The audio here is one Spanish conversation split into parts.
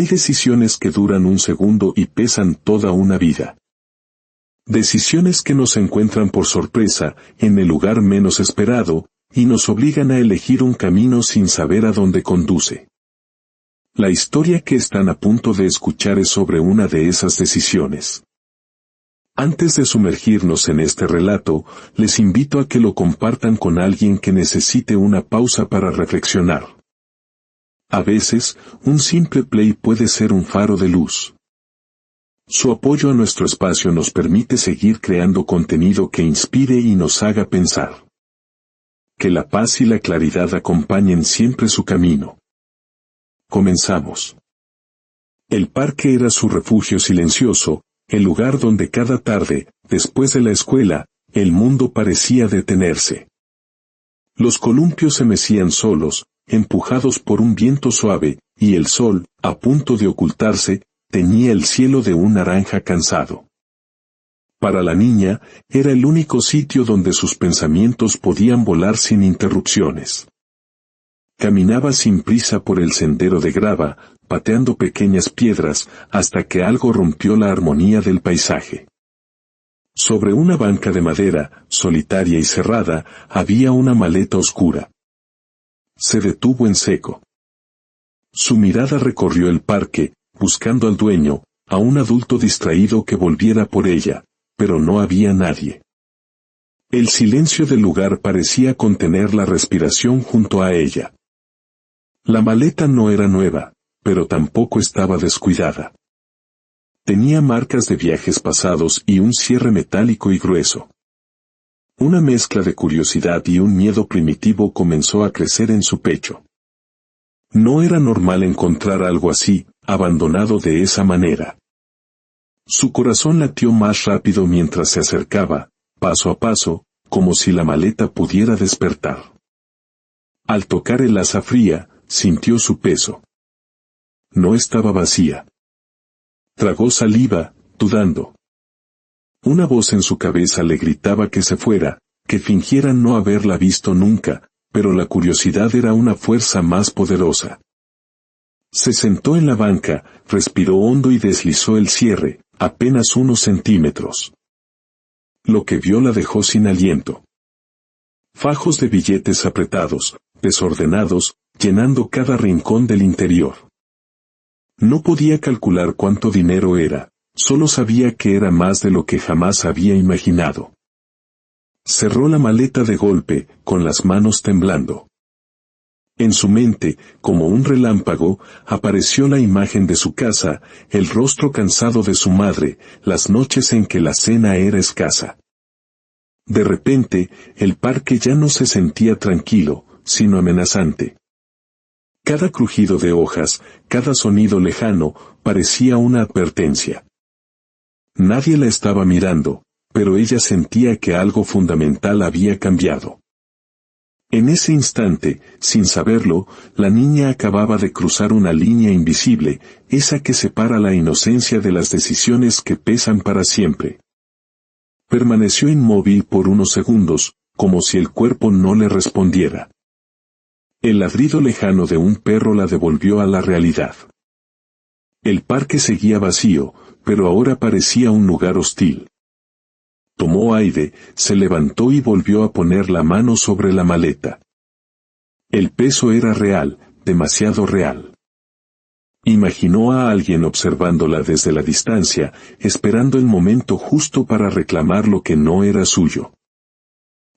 Hay decisiones que duran un segundo y pesan toda una vida. Decisiones que nos encuentran por sorpresa, en el lugar menos esperado, y nos obligan a elegir un camino sin saber a dónde conduce. La historia que están a punto de escuchar es sobre una de esas decisiones. Antes de sumergirnos en este relato, les invito a que lo compartan con alguien que necesite una pausa para reflexionar. A veces, un simple play puede ser un faro de luz. Su apoyo a nuestro espacio nos permite seguir creando contenido que inspire y nos haga pensar. Que la paz y la claridad acompañen siempre su camino. Comenzamos. El parque era su refugio silencioso, el lugar donde cada tarde, después de la escuela, el mundo parecía detenerse. Los columpios se mecían solos, empujados por un viento suave, y el sol, a punto de ocultarse, teñía el cielo de un naranja cansado. Para la niña, era el único sitio donde sus pensamientos podían volar sin interrupciones. Caminaba sin prisa por el sendero de grava, pateando pequeñas piedras, hasta que algo rompió la armonía del paisaje. Sobre una banca de madera, solitaria y cerrada, había una maleta oscura. Se detuvo en seco. Su mirada recorrió el parque, buscando al dueño, a un adulto distraído que volviera por ella, pero no había nadie. El silencio del lugar parecía contener la respiración junto a ella. La maleta no era nueva, pero tampoco estaba descuidada. Tenía marcas de viajes pasados y un cierre metálico y grueso. Una mezcla de curiosidad y un miedo primitivo comenzó a crecer en su pecho. No era normal encontrar algo así, abandonado de esa manera. Su corazón latió más rápido mientras se acercaba, paso a paso, como si la maleta pudiera despertar. Al tocar el asa fría, sintió su peso. No estaba vacía. Tragó saliva, dudando. Una voz en su cabeza le gritaba que se fuera, que fingiera no haberla visto nunca, pero la curiosidad era una fuerza más poderosa. Se sentó en la banca, respiró hondo y deslizó el cierre, apenas unos centímetros. Lo que vio la dejó sin aliento. Fajos de billetes apretados, desordenados, llenando cada rincón del interior. No podía calcular cuánto dinero era, solo sabía que era más de lo que jamás había imaginado. Cerró la maleta de golpe, con las manos temblando. En su mente, como un relámpago, apareció la imagen de su casa, el rostro cansado de su madre, las noches en que la cena era escasa. De repente, el parque ya no se sentía tranquilo, sino amenazante. Cada crujido de hojas, cada sonido lejano, parecía una advertencia. Nadie la estaba mirando, pero ella sentía que algo fundamental había cambiado. En ese instante, sin saberlo, la niña acababa de cruzar una línea invisible, esa que separa la inocencia de las decisiones que pesan para siempre. Permaneció inmóvil por unos segundos, como si el cuerpo no le respondiera. El ladrido lejano de un perro la devolvió a la realidad. El parque seguía vacío, pero ahora parecía un lugar hostil. Tomó aire, se levantó y volvió a poner la mano sobre la maleta. El peso era real, demasiado real. Imaginó a alguien observándola desde la distancia, esperando el momento justo para reclamar lo que no era suyo.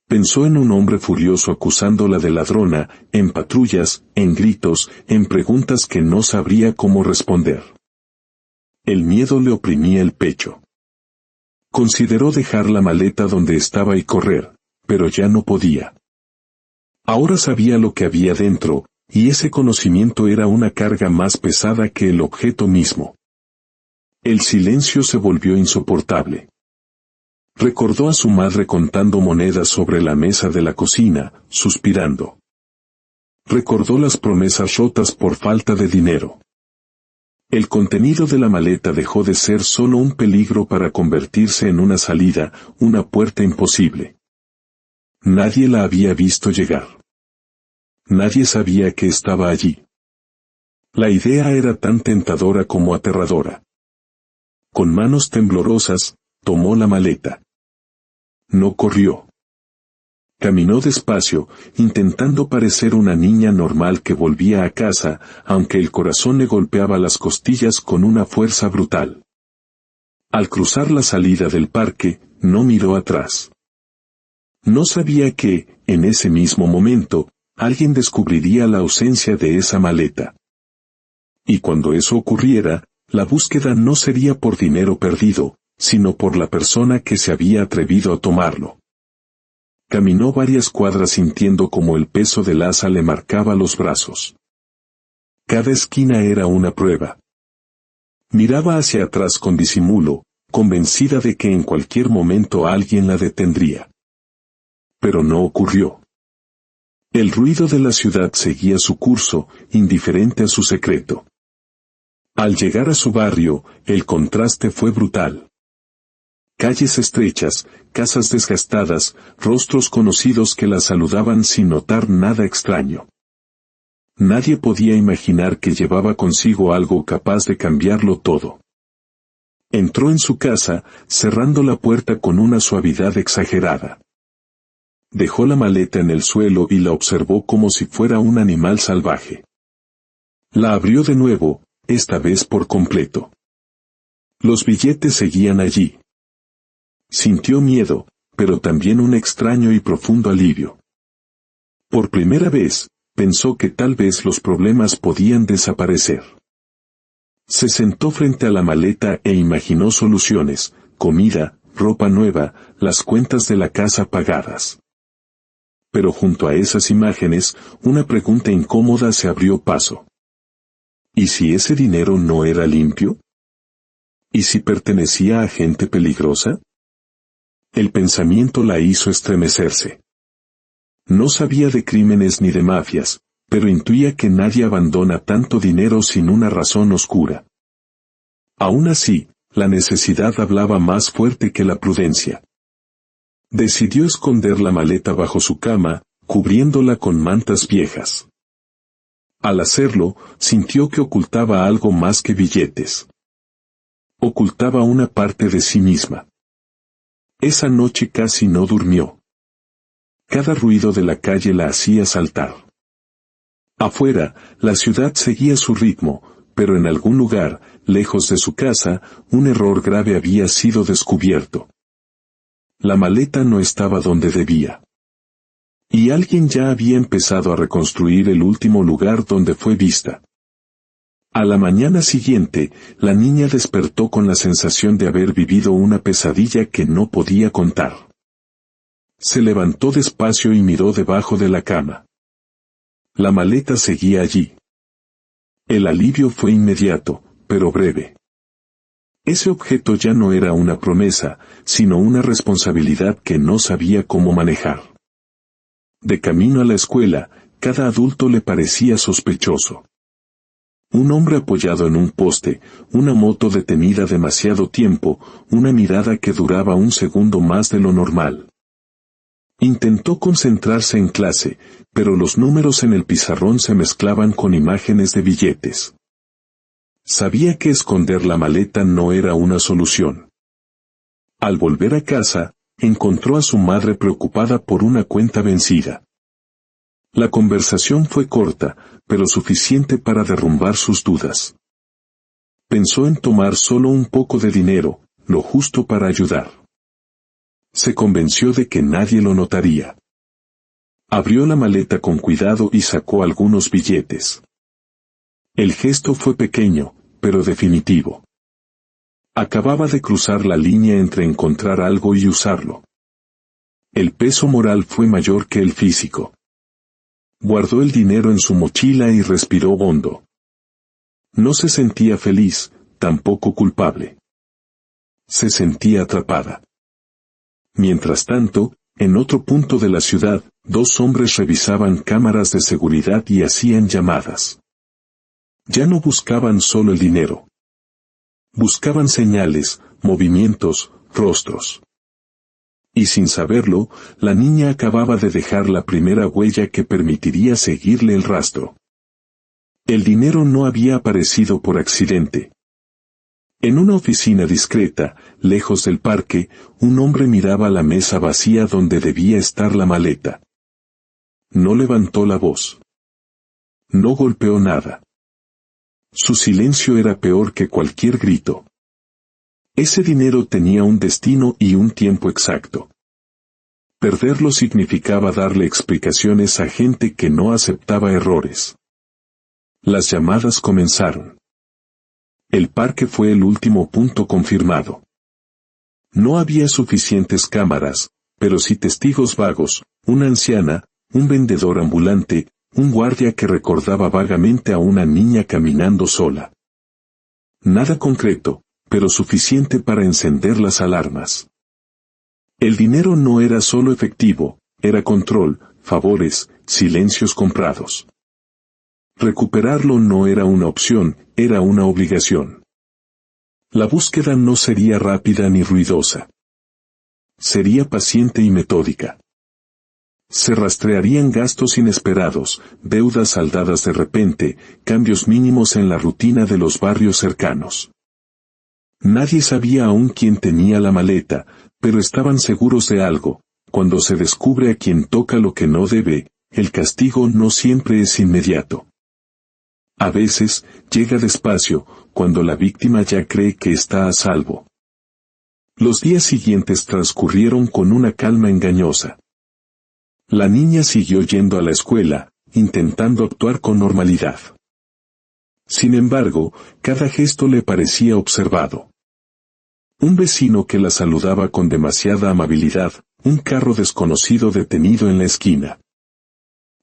Pensó en un hombre furioso acusándola de ladrona, en patrullas, en gritos, en preguntas que no sabría cómo responder. El miedo le oprimía el pecho. Consideró dejar la maleta donde estaba y correr, pero ya no podía. Ahora sabía lo que había dentro, y ese conocimiento era una carga más pesada que el objeto mismo. El silencio se volvió insoportable. Recordó a su madre contando monedas sobre la mesa de la cocina, suspirando. Recordó las promesas rotas por falta de dinero. El contenido de la maleta dejó de ser solo un peligro para convertirse en una salida, una puerta imposible. Nadie la había visto llegar. Nadie sabía que estaba allí. La idea era tan tentadora como aterradora. Con manos temblorosas, tomó la maleta. No corrió. Caminó despacio, intentando parecer una niña normal que volvía a casa, aunque el corazón le golpeaba las costillas con una fuerza brutal. Al cruzar la salida del parque, no miró atrás. No sabía que, en ese mismo momento, alguien descubriría la ausencia de esa maleta. Y cuando eso ocurriera, la búsqueda no sería por dinero perdido, sino por la persona que se había atrevido a tomarlo. Caminó varias cuadras sintiendo como el peso del asa le marcaba los brazos. Cada esquina era una prueba. Miraba hacia atrás con disimulo, convencida de que en cualquier momento alguien la detendría. Pero no ocurrió. El ruido de la ciudad seguía su curso, indiferente a su secreto. Al llegar a su barrio, el contraste fue brutal. Calles estrechas, casas desgastadas, rostros conocidos que la saludaban sin notar nada extraño. Nadie podía imaginar que llevaba consigo algo capaz de cambiarlo todo. Entró en su casa, cerrando la puerta con una suavidad exagerada. Dejó la maleta en el suelo y la observó como si fuera un animal salvaje. La abrió de nuevo, esta vez por completo. Los billetes seguían allí. Sintió miedo, pero también un extraño y profundo alivio. Por primera vez, pensó que tal vez los problemas podían desaparecer. Se sentó frente a la maleta e imaginó soluciones: comida, ropa nueva, las cuentas de la casa pagadas. Pero junto a esas imágenes, una pregunta incómoda se abrió paso. ¿Y si ese dinero no era limpio? ¿Y si pertenecía a gente peligrosa? El pensamiento la hizo estremecerse. No sabía de crímenes ni de mafias, pero intuía que nadie abandona tanto dinero sin una razón oscura. Aún así, la necesidad hablaba más fuerte que la prudencia. Decidió esconder la maleta bajo su cama, cubriéndola con mantas viejas. Al hacerlo, sintió que ocultaba algo más que billetes. Ocultaba una parte de sí misma. Esa noche casi no durmió. Cada ruido de la calle la hacía saltar. Afuera, la ciudad seguía su ritmo, pero en algún lugar, lejos de su casa, un error grave había sido descubierto. La maleta no estaba donde debía. Y alguien ya había empezado a reconstruir el último lugar donde fue vista. A la mañana siguiente, la niña despertó con la sensación de haber vivido una pesadilla que no podía contar. Se levantó despacio y miró debajo de la cama. La maleta seguía allí. El alivio fue inmediato, pero breve. Ese objeto ya no era una promesa, sino una responsabilidad que no sabía cómo manejar. De camino a la escuela, cada adulto le parecía sospechoso. Un hombre apoyado en un poste, una moto detenida demasiado tiempo, una mirada que duraba un segundo más de lo normal. Intentó concentrarse en clase, pero los números en el pizarrón se mezclaban con imágenes de billetes. Sabía que esconder la maleta no era una solución. Al volver a casa, encontró a su madre preocupada por una cuenta vencida. La conversación fue corta, pero suficiente para derrumbar sus dudas. Pensó en tomar solo un poco de dinero, lo justo para ayudar. Se convenció de que nadie lo notaría. Abrió la maleta con cuidado y sacó algunos billetes. El gesto fue pequeño, pero definitivo. Acababa de cruzar la línea entre encontrar algo y usarlo. El peso moral fue mayor que el físico. Guardó el dinero en su mochila y respiró hondo. No se sentía feliz, tampoco culpable. Se sentía atrapada. Mientras tanto, en otro punto de la ciudad, dos hombres revisaban cámaras de seguridad y hacían llamadas. Ya no buscaban solo el dinero. Buscaban señales, movimientos, rostros. Y sin saberlo, la niña acababa de dejar la primera huella que permitiría seguirle el rastro. El dinero no había aparecido por accidente. En una oficina discreta, lejos del parque, un hombre miraba la mesa vacía donde debía estar la maleta. No levantó la voz. No golpeó nada. Su silencio era peor que cualquier grito. Ese dinero tenía un destino y un tiempo exacto. Perderlo significaba darle explicaciones a gente que no aceptaba errores. Las llamadas comenzaron. El parque fue el último punto confirmado. No había suficientes cámaras, pero sí testigos vagos, una anciana, un vendedor ambulante, un guardia que recordaba vagamente a una niña caminando sola. Nada concreto, pero suficiente para encender las alarmas. El dinero no era solo efectivo, era control, favores, silencios comprados. Recuperarlo no era una opción, era una obligación. La búsqueda no sería rápida ni ruidosa. Sería paciente y metódica. Se rastrearían gastos inesperados, deudas saldadas de repente, cambios mínimos en la rutina de los barrios cercanos. Nadie sabía aún quién tenía la maleta, pero estaban seguros de algo: cuando se descubre a quien toca lo que no debe, el castigo no siempre es inmediato. A veces, llega despacio, cuando la víctima ya cree que está a salvo. Los días siguientes transcurrieron con una calma engañosa. La niña siguió yendo a la escuela, intentando actuar con normalidad. Sin embargo, cada gesto le parecía observado. Un vecino que la saludaba con demasiada amabilidad, un carro desconocido detenido en la esquina.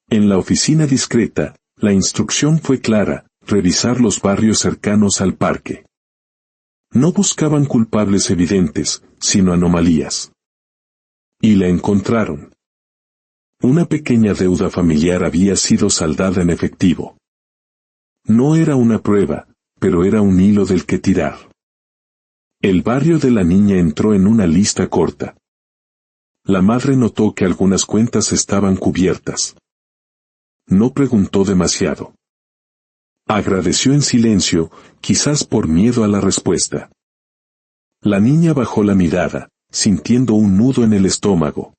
En la oficina discreta, la instrucción fue clara: revisar los barrios cercanos al parque. No buscaban culpables evidentes, sino anomalías. Y la encontraron. Una pequeña deuda familiar había sido saldada en efectivo. No era una prueba, pero era un hilo del que tirar. El barrio de la niña entró en una lista corta. La madre notó que algunas cuentas estaban cubiertas. No preguntó demasiado. Agradeció en silencio, quizás por miedo a la respuesta. La niña bajó la mirada, sintiendo un nudo en el estómago.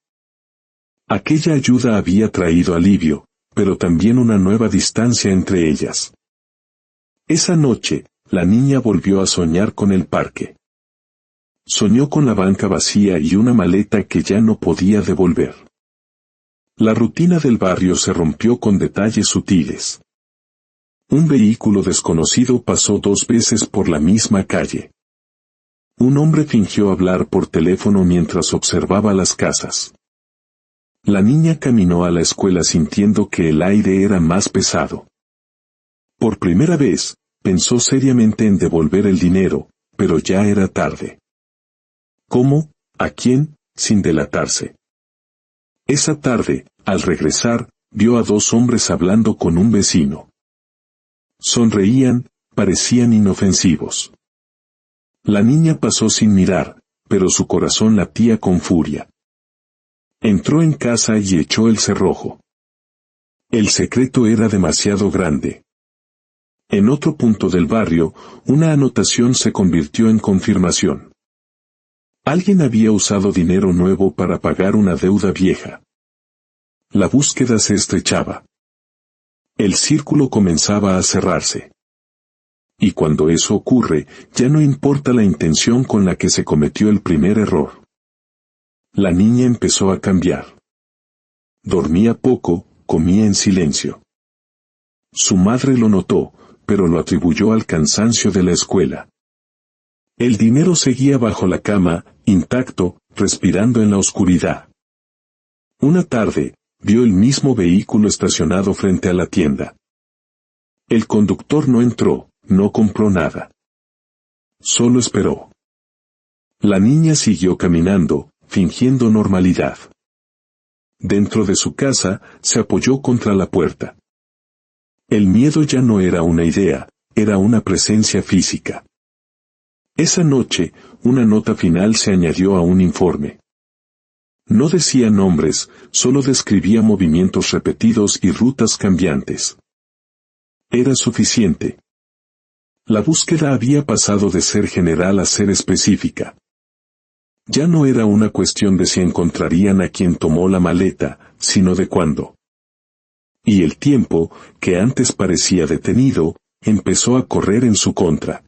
Aquella ayuda había traído alivio, pero también una nueva distancia entre ellas. Esa noche, la niña volvió a soñar con el parque. Soñó con la banca vacía y una maleta que ya no podía devolver. La rutina del barrio se rompió con detalles sutiles. Un vehículo desconocido pasó 2 veces por la misma calle. Un hombre fingió hablar por teléfono mientras observaba las casas. La niña caminó a la escuela sintiendo que el aire era más pesado. Por primera vez, pensó seriamente en devolver el dinero, pero ya era tarde. ¿Cómo? ¿A quién? Sin delatarse. Esa tarde, al regresar, vio a 2 hombres hablando con un vecino. Sonreían, parecían inofensivos. La niña pasó sin mirar, pero su corazón latía con furia. Entró en casa y echó el cerrojo. El secreto era demasiado grande. En otro punto del barrio, una anotación se convirtió en confirmación. Alguien había usado dinero nuevo para pagar una deuda vieja. La búsqueda se estrechaba. El círculo comenzaba a cerrarse. Y cuando eso ocurre, ya no importa la intención con la que se cometió el primer error. La niña empezó a cambiar. Dormía poco, comía en silencio. Su madre lo notó, pero lo atribuyó al cansancio de la escuela. El dinero seguía bajo la cama, intacto, respirando en la oscuridad. Una tarde, vio el mismo vehículo estacionado frente a la tienda. El conductor no entró, no compró nada. Solo esperó. La niña siguió caminando, fingiendo normalidad. Dentro de su casa, se apoyó contra la puerta. El miedo ya no era una idea, era una presencia física. Esa noche, una nota final se añadió a un informe. No decía nombres, solo describía movimientos repetidos y rutas cambiantes. Era suficiente. La búsqueda había pasado de ser general a ser específica. Ya no era una cuestión de si encontrarían a quien tomó la maleta, sino de cuándo. Y el tiempo, que antes parecía detenido, empezó a correr en su contra.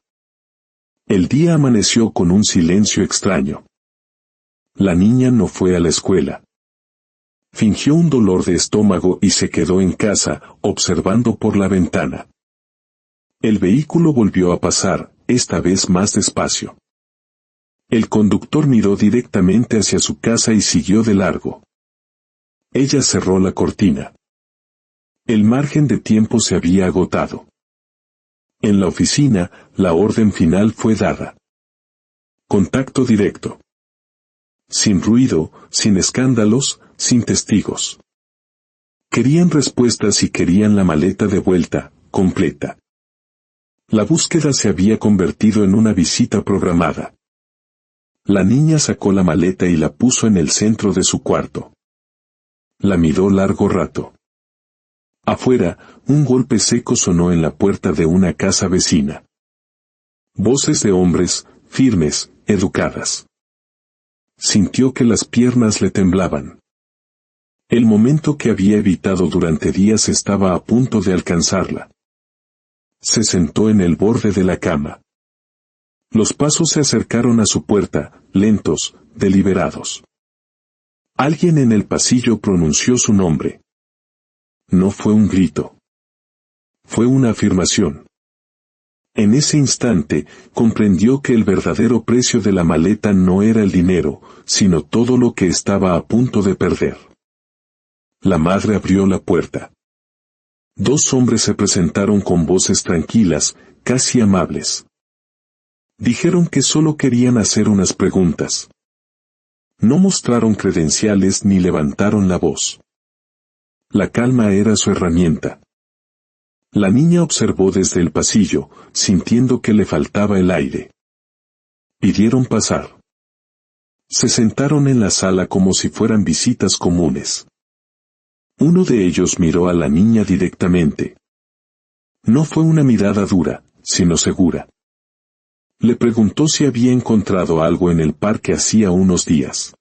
El día amaneció con un silencio extraño. La niña no fue a la escuela. Fingió un dolor de estómago y se quedó en casa, observando por la ventana. El vehículo volvió a pasar, esta vez más despacio. El conductor miró directamente hacia su casa y siguió de largo. Ella cerró la cortina. El margen de tiempo se había agotado. En la oficina, la orden final fue dada. Contacto directo. Sin ruido, sin escándalos, sin testigos. Querían respuestas y querían la maleta de vuelta, completa. La búsqueda se había convertido en una visita programada. La niña sacó la maleta y la puso en el centro de su cuarto. La miró largo rato. Afuera, un golpe seco sonó en la puerta de una casa vecina. Voces de hombres, firmes, educadas. Sintió que las piernas le temblaban. El momento que había evitado durante días estaba a punto de alcanzarla. Se sentó en el borde de la cama. Los pasos se acercaron a su puerta, lentos, deliberados. Alguien en el pasillo pronunció su nombre. No fue un grito. Fue una afirmación. En ese instante, comprendió que el verdadero precio de la maleta no era el dinero, sino todo lo que estaba a punto de perder. La madre abrió la puerta. Dos hombres se presentaron con voces tranquilas, casi amables. Dijeron que solo querían hacer unas preguntas. No mostraron credenciales ni levantaron la voz. La calma era su herramienta. La niña observó desde el pasillo, sintiendo que le faltaba el aire. Pidieron pasar. Se sentaron en la sala como si fueran visitas comunes. Uno de ellos miró a la niña directamente. No fue una mirada dura, sino segura. Le preguntó si había encontrado algo en el parque hacía unos días.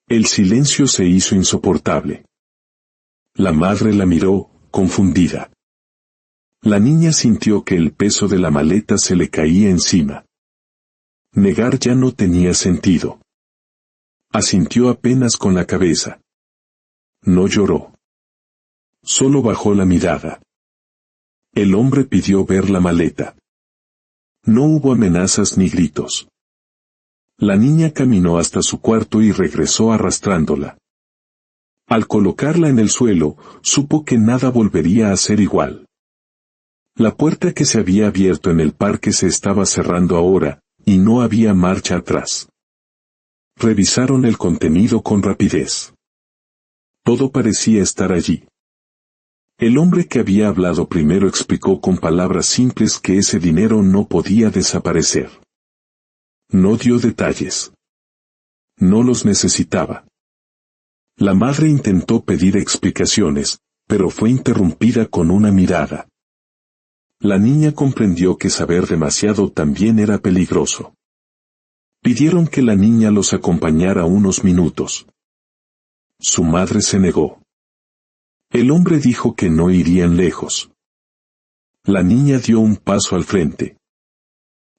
El silencio se hizo insoportable. La madre la miró, confundida. La niña sintió que el peso de la maleta se le caía encima. Negar ya no tenía sentido. Asintió apenas con la cabeza. No lloró. Solo bajó la mirada. El hombre pidió ver la maleta. No hubo amenazas ni gritos. La niña caminó hasta su cuarto y regresó arrastrándola. Al colocarla en el suelo, supo que nada volvería a ser igual. La puerta que se había abierto en el parque se estaba cerrando ahora, y no había marcha atrás. Revisaron el contenido con rapidez. Todo parecía estar allí. El hombre que había hablado primero explicó con palabras simples que ese dinero no podía desaparecer. No dio detalles. No los necesitaba. La madre intentó pedir explicaciones, pero fue interrumpida con una mirada. La niña comprendió que saber demasiado también era peligroso. Pidieron que la niña los acompañara unos minutos. Su madre se negó. El hombre dijo que no irían lejos. La niña dio un paso al frente.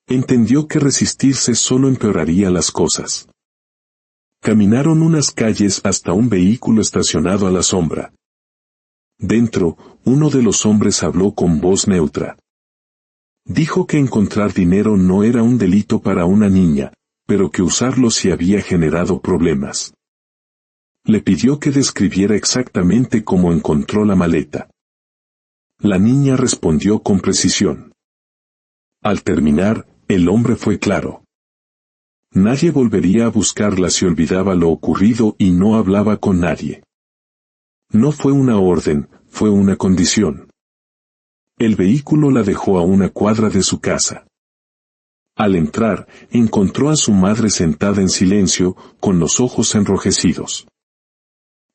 Entendió que resistirse solo empeoraría las cosas. Caminaron unas calles hasta un vehículo estacionado a la sombra. Dentro, uno de los hombres habló con voz neutra. Dijo que encontrar dinero no era un delito para una niña, pero que usarlo sí había generado problemas. Le pidió que describiera exactamente cómo encontró la maleta. La niña respondió con precisión. Al terminar, el hombre fue claro. Nadie volvería a buscarla si olvidaba lo ocurrido y no hablaba con nadie. No fue una orden, fue una condición. El vehículo la dejó a una cuadra de su casa. Al entrar, encontró a su madre sentada en silencio, con los ojos enrojecidos.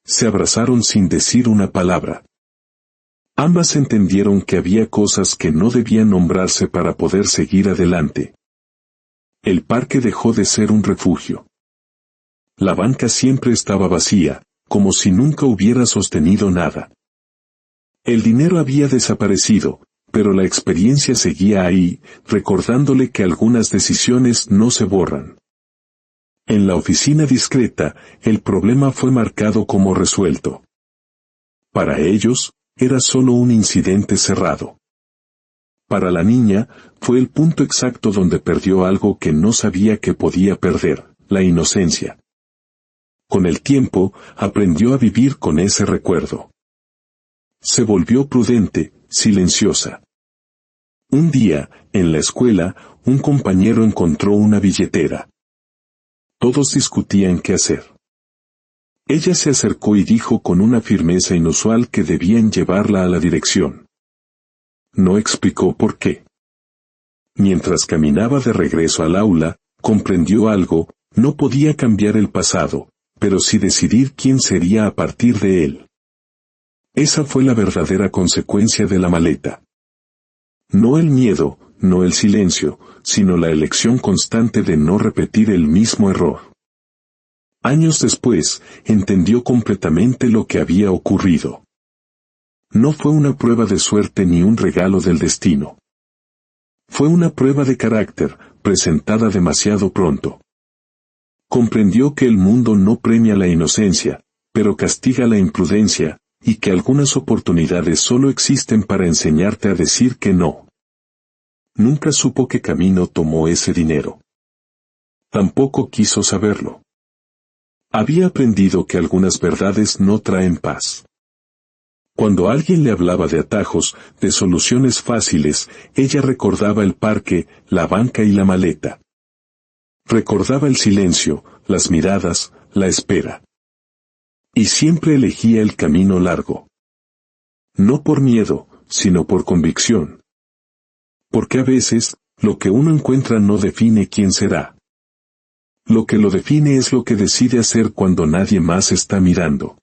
Se abrazaron sin decir una palabra. Ambas entendieron que había cosas que no debían nombrarse para poder seguir adelante. El parque dejó de ser un refugio. La banca siempre estaba vacía, como si nunca hubiera sostenido nada. El dinero había desaparecido, pero la experiencia seguía ahí, recordándole que algunas decisiones no se borran. En la oficina discreta, el problema fue marcado como resuelto. Para ellos, era solo un incidente cerrado. Para la niña, fue el punto exacto donde perdió algo que no sabía que podía perder, la inocencia. Con el tiempo, aprendió a vivir con ese recuerdo. Se volvió prudente, silenciosa. Un día, en la escuela, un compañero encontró una billetera. Todos discutían qué hacer. Ella se acercó y dijo con una firmeza inusual que debían llevarla a la dirección. No explicó por qué. Mientras caminaba de regreso al aula, comprendió algo: no podía cambiar el pasado, pero sí decidir quién sería a partir de él. Esa fue la verdadera consecuencia de la maleta. No el miedo, no el silencio, sino la elección constante de no repetir el mismo error. Años después, entendió completamente lo que había ocurrido. No fue una prueba de suerte ni un regalo del destino. Fue una prueba de carácter, presentada demasiado pronto. Comprendió que el mundo no premia la inocencia, pero castiga la imprudencia, y que algunas oportunidades solo existen para enseñarte a decir que no. Nunca supo qué camino tomó ese dinero. Tampoco quiso saberlo. Había aprendido que algunas verdades no traen paz. Cuando alguien le hablaba de atajos, de soluciones fáciles, ella recordaba el parque, la banca y la maleta. Recordaba el silencio, las miradas, la espera. Y siempre elegía el camino largo. No por miedo, sino por convicción. Porque a veces, lo que uno encuentra no define quién será. Lo que lo define es lo que decide hacer cuando nadie más está mirando.